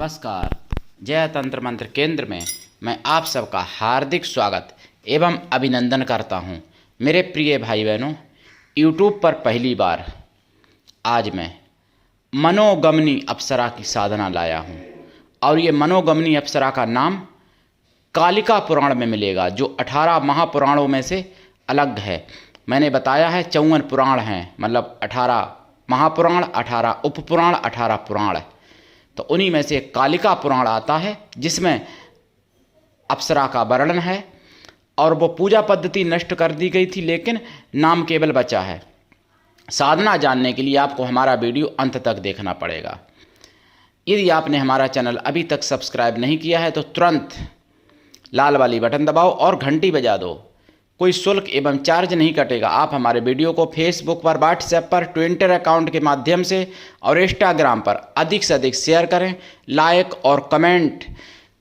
नमस्कार। जय तंत्र मंत्र केंद्र में मैं आप सबका हार्दिक स्वागत एवं अभिनंदन करता हूं। मेरे प्रिय भाई बहनों, यूट्यूब पर पहली बार आज मैं मनोगमनी अप्सरा की साधना लाया हूं और ये मनोगमनी अप्सरा का नाम कालिका पुराण में मिलेगा, जो 18 महापुराणों में से अलग है। मैंने बताया है 54 पुराण हैं, मतलब 18 महापुराण, 18 उपपुराण, 18 पुराण। तो उन्हीं में से कालिका पुराण आता है, जिसमें अप्सरा का वर्णन है और वो पूजा पद्धति नष्ट कर दी गई थी, लेकिन नाम केवल बचा है। साधना जानने के लिए आपको हमारा वीडियो अंत तक देखना पड़ेगा। यदि आपने हमारा चैनल अभी तक सब्सक्राइब नहीं किया है तो तुरंत लाल वाली बटन दबाओ और घंटी बजा दो। कोई शुल्क एवं चार्ज नहीं कटेगा। आप हमारे वीडियो को फेसबुक पर, व्हाट्सएप पर, ट्विटर अकाउंट के माध्यम से और इंस्टाग्राम पर अधिक से अधिक शेयर करें। लाइक और कमेंट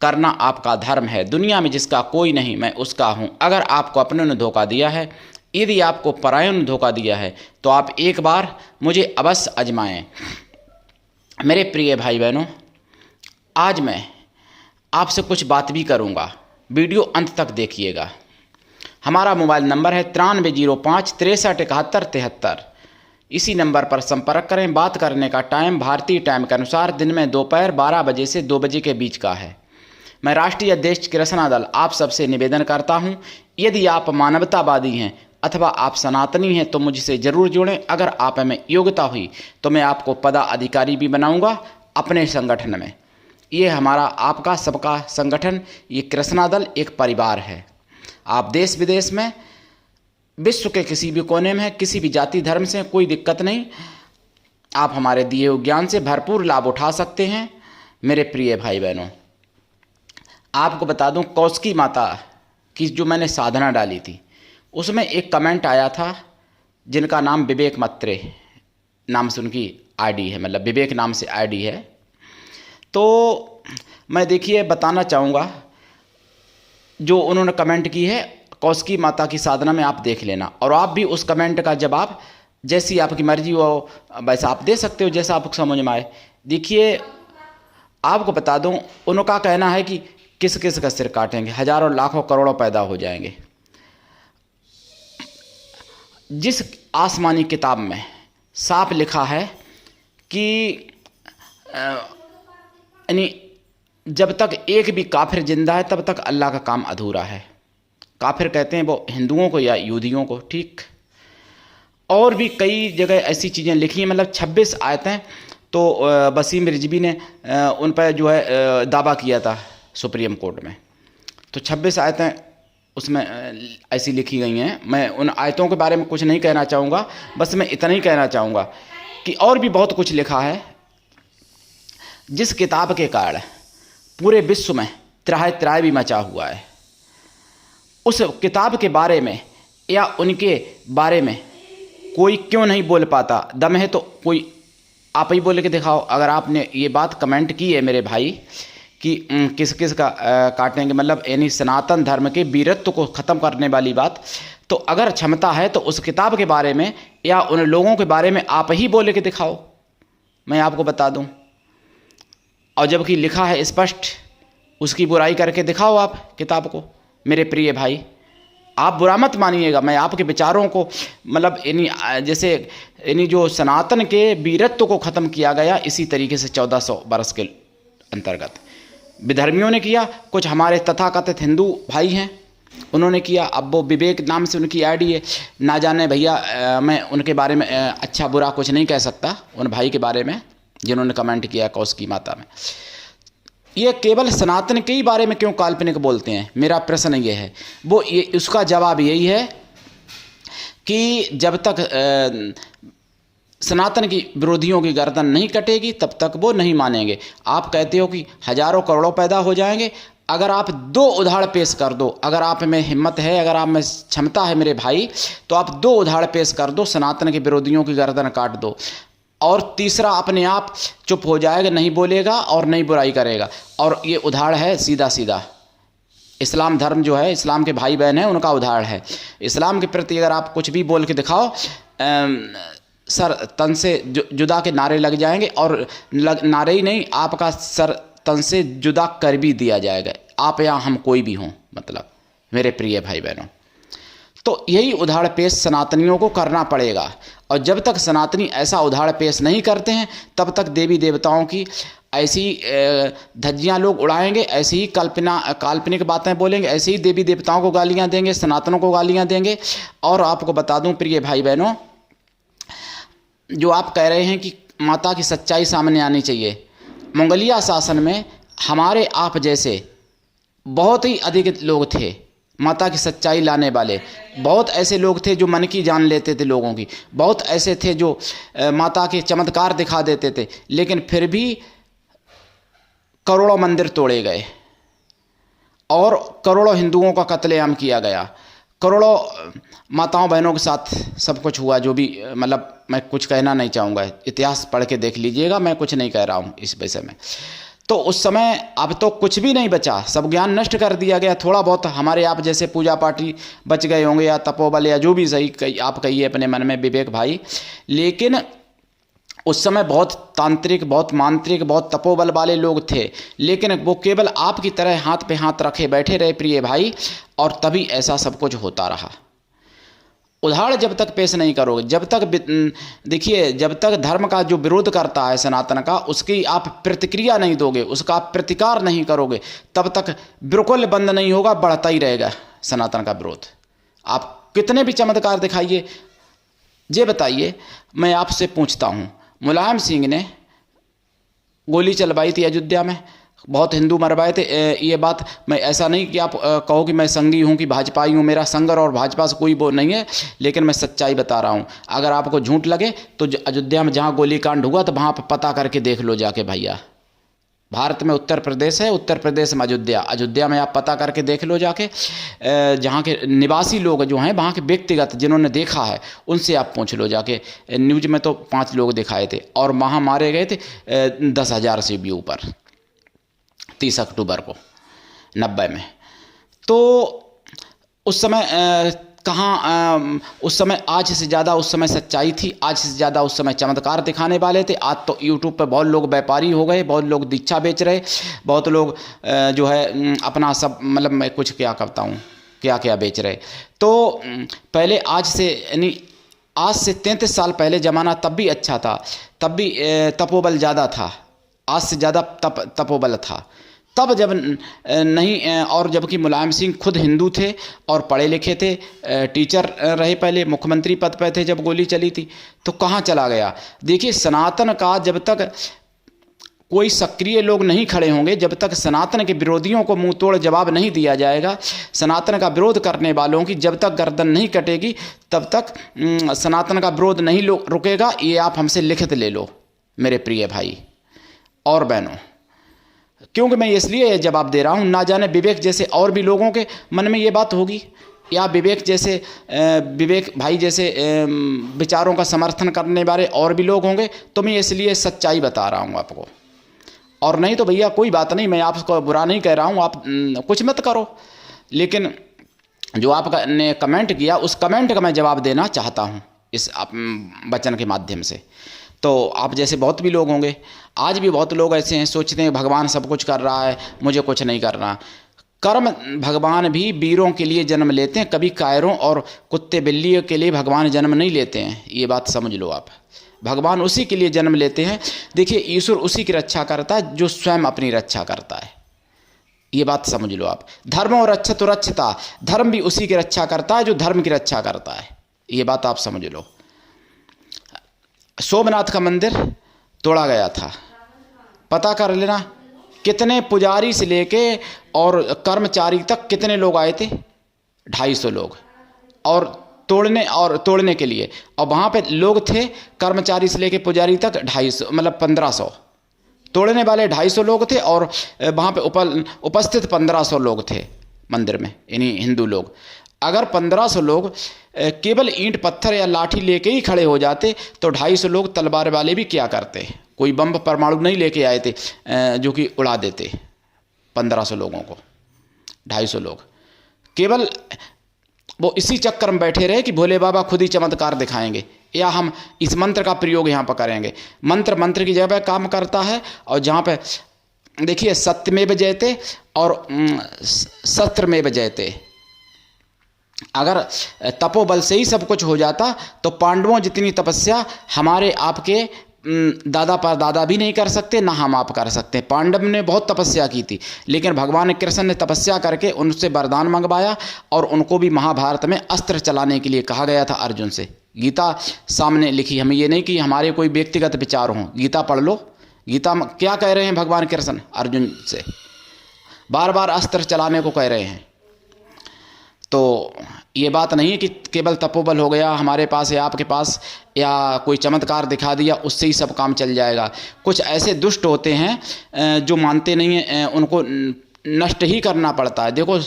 करना आपका धर्म है। दुनिया में जिसका कोई नहीं, मैं उसका हूं। अगर आपको अपने ने धोखा दिया है, यदि आपको परायों ने धोखा दिया है, तो आप एक बार मुझे अवश्य आजमाएं। मेरे प्रिय भाई बहनों, आज मैं आपसे कुछ बात भी करूंगा, वीडियो अंत तक देखिएगा। हमारा मोबाइल नंबर है 9305 63 71 73। इसी नंबर पर संपर्क करें। बात करने का टाइम भारतीय टाइम के अनुसार दिन में दोपहर 12 बजे से 2 बजे के बीच का है। मैं राष्ट्रीय अध्यक्ष कृष्णा दल आप सबसे निवेदन करता हूं, यदि आप मानवतावादी हैं अथवा आप सनातनी हैं तो मुझसे ज़रूर जुड़ें। अगर आप में योग्यता हुई तो मैं आपको पदाधिकारी भी बनाऊंगा अपने संगठन में। ये हमारा आपका सबका संगठन, ये कृष्णा दल एक परिवार है। आप देश विदेश में, विश्व के किसी भी कोने में हैं, किसी भी जाति धर्म से कोई दिक्कत नहीं, आप हमारे दिए हुए ज्ञान से भरपूर लाभ उठा सकते हैं। मेरे प्रिय भाई बहनों, आपको बता दूं, कौशिकी माता की जो मैंने साधना डाली थी, उसमें एक कमेंट आया था, जिनका नाम विवेक मत्रे नाम से उनकी आईडी है, मतलब विवेक नाम से आईडी है। तो मैं देखिए बताना चाहूँगा, जो उन्होंने कमेंट की है कौशिकी माता की साधना में, आप देख लेना और आप भी उस कमेंट का जवाब जैसी आपकी मर्जी हो वैसा आप दे सकते हो, जैसा आपको समझ में आए। देखिए, आपको बता दूं, उनका कहना है कि किस किस का सिर काटेंगे, हजारों लाखों करोड़ों पैदा हो जाएंगे। जिस आसमानी किताब में साफ लिखा है कि यानी जब तक एक भी काफिर जिंदा है तब तक अल्लाह का काम अधूरा है। काफिर कहते हैं वो हिंदुओं को या यहूदियों को, ठीक। और भी कई जगह ऐसी चीज़ें लिखी हैं, मतलब 26 आयतें। तो वसीम रिजवी ने उन पर जो है दावा किया था सुप्रीम कोर्ट में, तो 26 आयतें उसमें ऐसी लिखी गई हैं। मैं उन आयतों के बारे में कुछ नहीं कहना चाहूँगा, बस मैं इतना ही कहना चाहूँगा कि और भी बहुत कुछ लिखा है। जिस किताब के कारण पूरे विश्व में त्राहि त्राहि भी मचा हुआ है, उस किताब के बारे में या उनके बारे में कोई क्यों नहीं बोल पाता? दम है तो कोई आप ही बोल के दिखाओ। अगर आपने ये बात कमेंट की है मेरे भाई कि किस किस का काटेंगे, मतलब यानी सनातन धर्म के वीरत्व को ख़त्म करने वाली बात, तो अगर क्षमता है तो उस किताब के बारे में या उन लोगों के बारे में आप ही बोल के दिखाओ, मैं आपको बता दूं। और जबकि लिखा है स्पष्ट, उसकी बुराई करके दिखाओ आप किताब को। मेरे प्रिय भाई, आप बुरा मत मानिएगा, मैं आपके विचारों को, मतलब इन्हीं जैसे इन्हीं जो सनातन के वीरत्व को ख़त्म किया गया, इसी तरीके से 1400 बरस के अंतर्गत विधर्मियों ने किया। कुछ हमारे तथाकथित हिंदू भाई हैं, उन्होंने किया। अब वो विवेक नाम से उनकी आईडी है, ना जाने भैया, मैं उनके बारे में अच्छा बुरा कुछ नहीं कह सकता, उन भाई के बारे में जिन्होंने कमेंट किया कौशिकी माता में। ये केवल सनातन के ही बारे में क्यों काल्पनिक बोलते हैं, मेरा प्रश्न ये है। वो ये उसका जवाब यही है कि जब तक सनातन की विरोधियों की गर्दन नहीं कटेगी तब तक वो नहीं मानेंगे। आप कहते हो कि हजारों करोड़ों पैदा हो जाएंगे, अगर आप 2 उदाहरण पेश कर दो, अगर आप में हिम्मत है, अगर आप में क्षमता है मेरे भाई, तो आप 2 उदाहरण पेश कर दो, सनातन के विरोधियों की गर्दन काट दो। और तीसरा अपने आप चुप हो जाएगा, नहीं बोलेगा और नहीं बुराई करेगा। और ये उदाहरण है सीधा सीधा इस्लाम धर्म जो है, इस्लाम के भाई बहन हैं, उनका उदाहरण है। इस्लाम के प्रति अगर आप कुछ भी बोल के दिखाओ, सर तन से जुदा के नारे लग जाएंगे, और नारे ही नहीं, आपका सर तन से जुदा कर भी दिया जाएगा, आप या हम कोई भी हों, मतलब मेरे प्रिय भाई बहनों। तो यही उधाड़ पेश सनातनियों को करना पड़ेगा, और जब तक सनातनी ऐसा उधाड़ पेश नहीं करते हैं तब तक देवी देवताओं की ऐसी धज्जियाँ लोग उड़ाएंगे, ऐसी ही काल्पनिक बातें बोलेंगे, ऐसे ही देवी देवताओं को गालियाँ देंगे, सनातनों को गालियाँ देंगे। और आपको बता दूं प्रिय भाई बहनों, जो आप कह रहे हैं कि माता की सच्चाई सामने आनी चाहिए, मुगलिया शासन में हमारे आप जैसे बहुत ही अधिक लोग थे माता की सच्चाई लाने वाले। बहुत ऐसे लोग थे जो मन की जान लेते थे लोगों की, बहुत ऐसे थे जो माता के चमत्कार दिखा देते थे, लेकिन फिर भी करोड़ों मंदिर तोड़े गए और करोड़ों हिंदुओं का कत्लेआम किया गया, करोड़ों माताओं बहनों के साथ सब कुछ हुआ। जो भी मतलब मैं कुछ कहना नहीं चाहूँगा, इतिहास पढ़ के देख लीजिएगा, मैं कुछ नहीं कह रहा हूँ इस विषय में। तो उस समय अब तो कुछ भी नहीं बचा, सब ज्ञान नष्ट कर दिया गया। थोड़ा बहुत हमारे आप जैसे पूजा पाठी बच गए होंगे, या तपोबल, या जो भी सही आप कहिए अपने मन में विवेक भाई, लेकिन उस समय बहुत तांत्रिक, बहुत मांत्रिक, बहुत तपोबल वाले लोग थे, लेकिन वो केवल आपकी तरह हाथ पे हाथ रखे बैठे रहे प्रिय भाई, और तभी ऐसा सब कुछ होता रहा। उधार जब तक पेश नहीं करोगे, जब तक देखिए, जब तक धर्म का जो विरोध करता है सनातन का, उसकी आप प्रतिक्रिया नहीं दोगे, उसका आप प्रतिकार नहीं करोगे, तब तक बिल्कुल बंद नहीं होगा, बढ़ता ही रहेगा सनातन का विरोध। आप कितने भी चमत्कार दिखाइए। ये बताइए, मैं आपसे पूछता हूँ, मुलायम सिंह ने गोली चलवाई थी अयोध्या में, बहुत हिंदू मरवाए थे। ये बात मैं ऐसा नहीं कि आप कहो कि मैं संघी हूँ कि भाजपाई हूँ, मेरा संघ और भाजपा से कोई वो नहीं है, लेकिन मैं सच्चाई बता रहा हूँ। अगर आपको झूठ लगे तो अयोध्या में जहाँ गोलीकांड हुआ तो वहाँ पर पता करके देख लो जाके भैया। भारत में उत्तर प्रदेश है, उत्तर प्रदेश में अयोध्या, अयोध्या में आप पता करके देख लो जाके। जहाँ के निवासी लोग जो हैं, वहाँ के व्यक्तिगत जिन्होंने देखा है उनसे आप पूछ लो जाके। न्यूज में तो 5 लोग दिखाए थे और वहाँ मारे गए थे 10,000 से भी ऊपर 30 अक्टूबर को 90 में। तो उस समय उस समय आज से ज़्यादा उस समय सच्चाई थी, आज से ज़्यादा उस समय चमत्कार दिखाने वाले थे। आज तो यूट्यूब पर बहुत लोग व्यापारी हो गए, बहुत लोग दीक्षा बेच रहे, बहुत लोग जो है अपना सब, मतलब मैं कुछ क्या करता हूँ, क्या क्या बेच रहे। तो पहले आज से 33 साल पहले ज़माना तब भी अच्छा था, तब भी तपोबल ज़्यादा था, आज से ज़्यादा तपोबल था तब जब नहीं। और जबकि मुलायम सिंह खुद हिंदू थे और पढ़े लिखे थे, टीचर रहे, पहले मुख्यमंत्री पद पर थे जब गोली चली थी, तो कहाँ चला गया। देखिए, सनातन का जब तक कोई सक्रिय लोग नहीं खड़े होंगे, जब तक सनातन के विरोधियों को मुंह तोड़ जवाब नहीं दिया जाएगा, सनातन का विरोध करने वालों की जब तक गर्दन नहीं कटेगी, तब तक सनातन का विरोध नहीं रुकेगा। ये आप हमसे लिखित ले लो मेरे प्रिय भाई और बहनों, क्योंकि मैं इसलिए जवाब दे रहा हूँ, ना जाने विवेक जैसे और भी लोगों के मन में ये बात होगी, या विवेक भाई जैसे विचारों का समर्थन करने वाले और भी लोग होंगे। तो मैं इसलिए सच्चाई बता रहा हूँ आपको, और नहीं तो भैया कोई बात नहीं, मैं आपको बुरा नहीं कह रहा हूँ, आप कुछ मत करो। लेकिन जो आपने कमेंट किया, उस कमेंट का मैं जवाब देना चाहता हूँ इस वचन के माध्यम से। तो आप जैसे बहुत भी लोग होंगे, आज भी बहुत लोग ऐसे हैं, सोचते हैं भगवान सब कुछ कर रहा है, मुझे कुछ नहीं करना। कर्म भगवान भी वीरों के लिए जन्म लेते हैं, कभी कायरों और कुत्ते बिल्लियों के लिए भगवान जन्म नहीं लेते हैं। ये बात समझ लो आप, भगवान उसी के लिए जन्म लेते हैं। देखिए, ईश्वर उसी की रक्षा करता है जो स्वयं अपनी रक्षा करता है। ये बात समझ लो आप। धर्म और रक्षित रक्षता, धर्म भी उसी की रक्षा करता है जो धर्म की रक्षा करता है। ये बात आप समझ लो। सोमनाथ का मंदिर तोड़ा गया था, पता कर लेना कितने पुजारी से लेके और कर्मचारी तक कितने लोग आए थे, 250 लोग, और तोड़ने के लिए। और वहाँ पे लोग थे कर्मचारी से लेके पुजारी तक 250, मतलब 1500। तोड़ने वाले 250 लोग थे और वहाँ पे उपस्थित 1500 लोग थे मंदिर में, यानी हिंदू लोग। अगर 1500 लोग केवल ईंट पत्थर या लाठी लेके ही खड़े हो जाते तो 250 लोग तलवार वाले भी क्या करते, कोई बम परमाणु नहीं लेके आए थे जो कि उड़ा देते 1500 लोगों को। 250 लोग केवल वो इसी चक्कर में बैठे रहे कि भोले बाबा खुद ही चमत्कार दिखाएंगे, या हम इस मंत्र का प्रयोग यहाँ पर करेंगे। मंत्र की जगह काम करता है, और जहाँ पे देखिए सत्यमेव जयते और शस्त्रमेव जयते। अगर तपोबल से ही सब कुछ हो जाता तो पांडवों जितनी तपस्या हमारे आपके दादा परदादा भी नहीं कर सकते, ना हम आप कर सकते। पांडव ने बहुत तपस्या की थी, लेकिन भगवान कृष्ण ने तपस्या करके उनसे वरदान मंगवाया और उनको भी महाभारत में अस्त्र चलाने के लिए कहा गया था अर्जुन से। गीता सामने लिखी, हमें ये नहीं कि हमारे कोई व्यक्तिगत विचार हों। गीता पढ़ लो, गीता में क्या कह रहे हैं भगवान कृष्ण अर्जुन से, बार बार अस्त्र चलाने को कह रहे हैं। तो ये बात नहीं है कि केवल तपोबल हो गया हमारे पास या आपके पास, या कोई चमत्कार दिखा दिया उससे ही सब काम चल जाएगा। कुछ ऐसे दुष्ट होते हैं जो मानते नहीं हैं, उनको नष्ट ही करना पड़ता है। देखो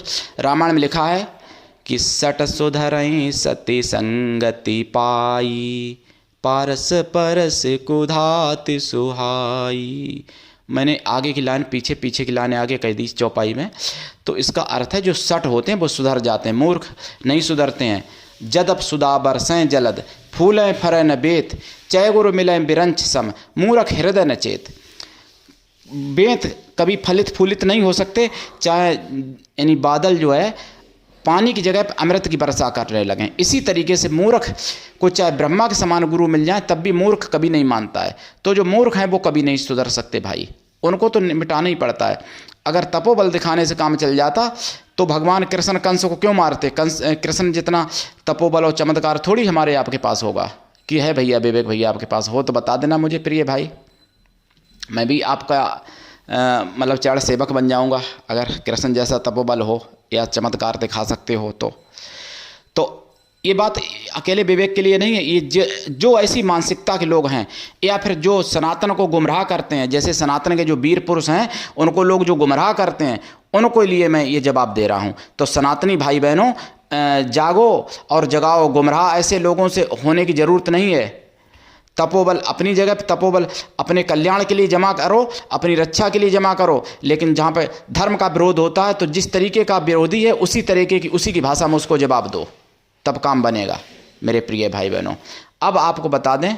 रामायण में लिखा है कि सट सुधरई सती संगति पाई, पारस परस कुधात सुहाई। मैंने आगे की लाइन पीछे, पीछे की लाइन आगे कह दी चौपाई में। तो इसका अर्थ है जो सट होते हैं वो सुधर जाते हैं, मूर्ख नहीं सुधरते हैं। जदप सुधा बरसें जलद, फूलें फरे न बेत, चय गुरु मिलें बिरंच सम, मूर्ख हृदय न चेत। बेत कभी फलित फूलित नहीं हो सकते, चाहे यानी बादल जो है पानी की जगह पर अमृत की वर्षा करने लगें। इसी तरीके से मूर्ख को चाहे ब्रह्मा के समान गुरु मिल जाए तब भी मूर्ख कभी नहीं मानता है। तो जो मूर्ख हैं वो कभी नहीं सुधर सकते भाई, उनको तो मिटाना ही पड़ता है। अगर तपोबल दिखाने से काम चल जाता तो भगवान कृष्ण कंस को क्यों मारते? कृष्ण जितना तपोबल और चमत्कार थोड़ी हमारे आपके पास होगा। कि है भैया विवेक भैया आपके पास हो तो बता देना मुझे प्रिय भाई, मैं भी आपका मतलब चरण सेवक बन जाऊंगा अगर कृष्ण जैसा तपोबल हो या चमत्कार दिखा सकते हो तो ये बात अकेले विवेक के लिए नहीं है। ये जो ऐसी मानसिकता के लोग हैं या फिर जो सनातन को गुमराह करते हैं, जैसे सनातन के जो वीर पुरुष हैं उनको लोग जो गुमराह करते हैं, उनको लिए मैं ये जवाब दे रहा हूँ। तो सनातनी भाई बहनों जागो और जगाओ, गुमराह ऐसे लोगों से होने की ज़रूरत नहीं है। तपोबल अपनी जगह पर, तपोबल अपने कल्याण के लिए जमा करो, अपनी रक्षा के लिए जमा करो, लेकिन जहाँ पे धर्म का विरोध होता है तो जिस तरीके का विरोधी है उसी तरीके की, उसी की भाषा में उसको जवाब दो, तब काम बनेगा मेरे प्रिय भाई बहनों। अब आपको बता दें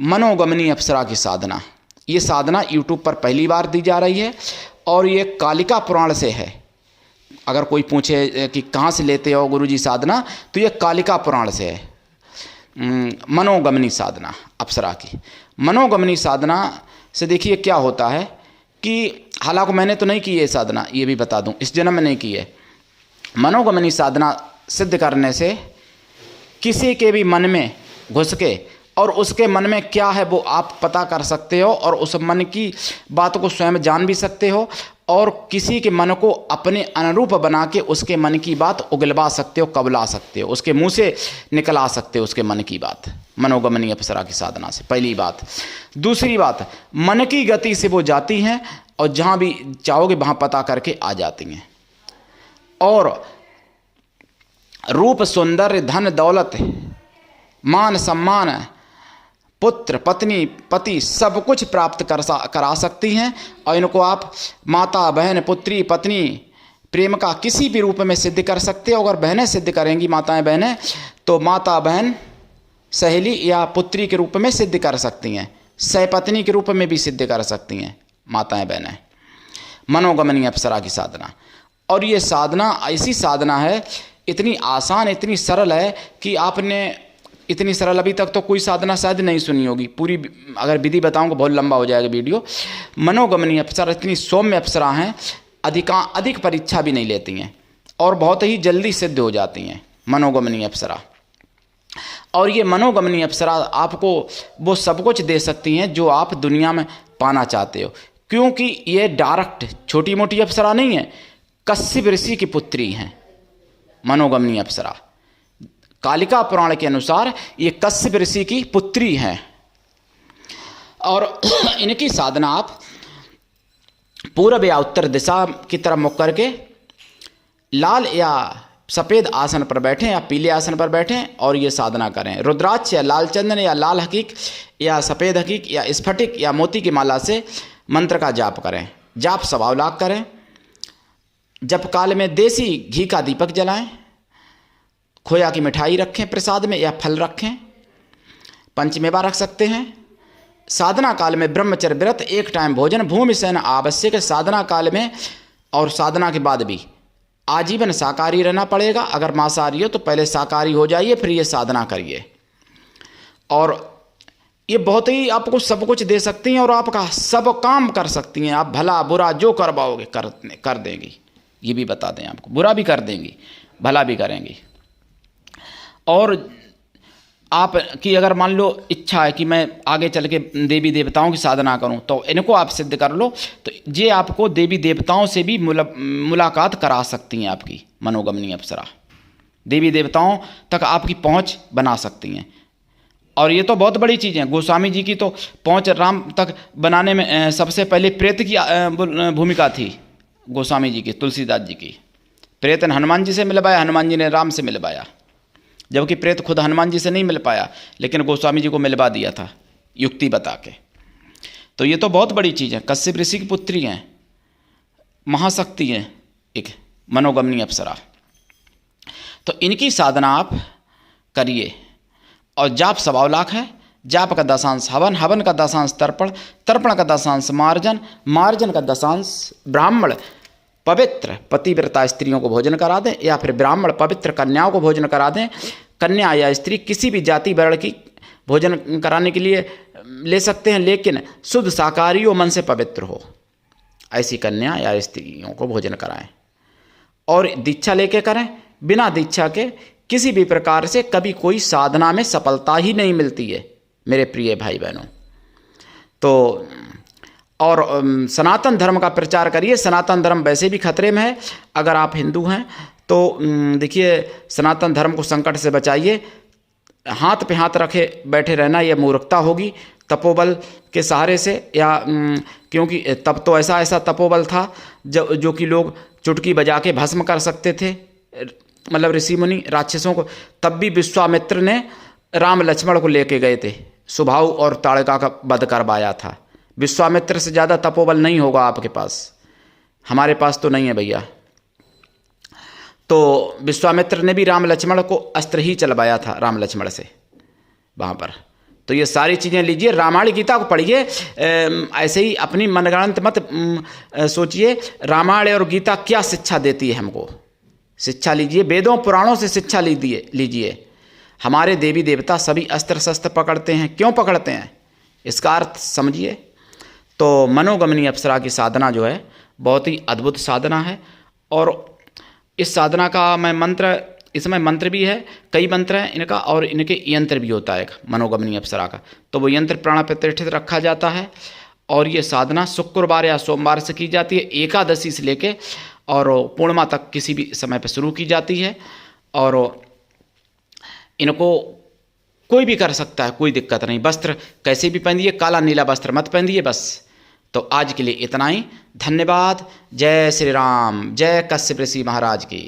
मनोगमनी अप्सरा की साधना, ये साधना यूट्यूब पर पहली बार दी जा रही है और ये कालिका पुराण से है। अगर कोई पूछे कि कहाँ से लेते हो गुरुजी साधना, तो ये कालिका पुराण से है। मनोगमनी साधना अप्सरा की। मनोगमनी साधना से देखिए क्या होता है कि हालांकि मैंने तो नहीं की है साधना, ये भी बता दूं, इस जन्म में नहीं की है। मनोगमनी साधना सिद्ध करने से किसी के भी मन में घुस के और उसके मन में क्या है वो आप पता कर सकते हो और उस मन की बात को स्वयं जान भी सकते हो और किसी के मन को अपने अनुरूप बना के उसके मन की बात उगलवा सकते हो, कबला सकते हो, उसके मुंह से निकला सकते हो उसके मन की बात, मनोगमनी अप्सरा की साधना से। पहली बात। दूसरी बात, मन की गति से वो जाती हैं और जहाँ भी चाहोगे वहाँ पता करके आ जाती हैं। और रूप सौंदर्य धन दौलत मान सम्मान पुत्र पत्नी पति सब कुछ प्राप्त करा सकती हैं और इनको आप माता बहन पुत्री पत्नी प्रेम का किसी भी रूप में सिद्ध कर सकते हो। अगर बहनें सिद्ध करेंगी माताएं बहनें तो माता बहन सहेली या पुत्री के रूप में सिद्ध कर सकती हैं, सहपत्नी के रूप में भी सिद्ध कर सकती हैं माताएं बहनें। मनोगमनी अप्सरा की साधना, और ये साधना ऐसी साधना है इतनी आसान इतनी सरल है कि आपने इतनी सरल अभी तक तो कोई साधना शायद नहीं सुनी होगी। पूरी अगर विधि बताऊंगा बहुत लंबा हो जाएगा वीडियो। मनोगमनी अप्सरा इतनी सौम्य अप्सरा हैं, अधिक परीक्षा भी नहीं लेती हैं और बहुत ही जल्दी सिद्ध हो जाती हैं मनोगमनी अप्सरा। और ये मनोगमनी अप्सरा आपको वो सब कुछ दे सकती हैं जो आप दुनिया में पाना चाहते हो, क्योंकि ये डायरेक्ट छोटी मोटी अप्सरा नहीं है, कश्यप ऋषि की पुत्री हैं मनोगमनी अप्सरा। कालिका पुराण के अनुसार ये कश्यप ऋषि की पुत्री हैं और इनकी साधना आप पूर्व या उत्तर दिशा की तरफ मुख करके लाल या सफ़ेद आसन पर बैठें या पीले आसन पर बैठें और ये साधना करें। रुद्राक्ष या लाल चंदन या लाल हकीक या सफ़ेद हकीक या स्फटिक या मोती की माला से मंत्र का जाप करें। जाप स्वभाव लाभ करें। जप काल में देसी घी का दीपक जलाएं, खोया की मिठाई रखें प्रसाद में या फल रखें, पंचमेवा रख सकते हैं साधना काल में ब्रह्मचर्य व्रत, एक टाइम भोजन, भूमि शयन आवश्यक है। साधना काल में और साधना के बाद भी आजीवन शाकाहारी रहना पड़ेगा। अगर मांसाहारी हो तो पहले शाकाहारी हो जाइए, फिर ये साधना करिए। और ये बहुत ही आपको सब कुछ दे सकती हैं और आपका सब काम कर सकती हैं। आप भला बुरा जो करवाओगे कर देंगी, ये भी बता दें आपको। बुरा भी कर देंगी, भला भी करेंगी। और आपकी अगर मान लो इच्छा है कि मैं आगे चल के देवी देवताओं की साधना करूं, तो इनको आप सिद्ध कर लो, तो ये आपको देवी देवताओं से भी मुलाकात करा सकती हैं। आपकी मनोगमनी अप्सरा देवी देवताओं तक आपकी पहुंच बना सकती हैं। और ये तो बहुत बड़ी चीज़ है। गोस्वामी जी की तो पहुंच राम तक बनाने में सबसे पहले प्रेत की भूमिका थी गोस्वामी जी की, तुलसीदास जी की। प्रेत ने हनुमान जी से मिलवाया, हनुमान जी ने राम से मिलवाया, जबकि प्रेत खुद हनुमान जी से नहीं मिल पाया, लेकिन गोस्वामी जी को मिलवा दिया था युक्ति बता के। तो ये तो बहुत बड़ी चीज़ है। कश्यप ऋषि की पुत्री हैं, महाशक्ति हैं, एक मनोगमनी अप्सरा। तो इनकी साधना आप करिए। और जाप 1.25 लाख है। जाप का 10 हवन, हवन का 10 तर्पण, तर्पण का 10 मार्जन, मार्जन का 10 ब्राह्मण पवित्र पतिव्रता स्त्रियों को भोजन करा दें, या फिर ब्राह्मण पवित्र कन्याओं को भोजन करा दें। कन्या या स्त्री किसी भी जाति वर्ण की भोजन कराने के लिए ले सकते हैं, लेकिन शुद्ध शाकाहारी हो, मन से पवित्र हो, ऐसी कन्या या स्त्रियों को भोजन कराएं। और दीक्षा लेके करें। बिना दीक्षा के किसी भी प्रकार से कभी कोई साधना में सफलता ही नहीं मिलती है मेरे प्रिय भाई बहनों। तो और सनातन धर्म का प्रचार करिए। सनातन धर्म वैसे भी खतरे में है। अगर आप हिंदू हैं तो देखिए, सनातन धर्म को संकट से बचाइए। हाथ पे हाथ रखे बैठे रहना यह मूर्खता होगी तपोबल के सहारे से, या क्योंकि तब तो ऐसा तपोबल था जो कि लोग चुटकी बजा के भस्म कर सकते थे, मतलब ऋषि मुनि राक्षसों को। तब भी विश्वामित्र ने राम लक्ष्मण को लेके गए थे, सुबाहु और ताड़का का वध करवाया था। विश्वामित्र से ज़्यादा तपोबल नहीं होगा आपके पास, हमारे पास तो नहीं है भैया। तो विश्वामित्र ने भी राम लक्ष्मण को अस्त्र ही चलवाया था, राम लक्ष्मण से वहाँ पर। तो ये सारी चीज़ें लीजिए, रामायण गीता को पढ़िए। ऐसे ही अपनी मनगढ़ंत मत सोचिए। रामायण और गीता क्या शिक्षा देती है हमको, शिक्षा लीजिए। वेदों पुराणों से शिक्षा लीजिए। हमारे देवी देवता सभी अस्त्र शस्त्र पकड़ते हैं, क्यों पकड़ते हैं, इसका अर्थ समझिए। तो मनोगमनी अप्सरा की साधना जो है बहुत ही अद्भुत साधना है। और इस साधना का मैं मंत्र, इसमें मंत्र भी है, कई मंत्र हैं इनका, और इनके यंत्र भी होता है एक मनोगमनी अप्सरा का। तो वो यंत्र प्राण प्रतिष्ठित रखा जाता है। और ये साधना शुक्रवार या सोमवार से की जाती है, एकादशी से लेके और पूर्णिमा तक किसी भी समय पर शुरू की जाती है। और इनको कोई भी कर सकता है, कोई दिक्कत नहीं। वस्त्र कैसे भी पहनिए, काला नीला वस्त्र मत पहनिए बस। तो आज के लिए इतना ही। धन्यवाद। जय श्री राम। जय कश्यप ऋषि महाराज की।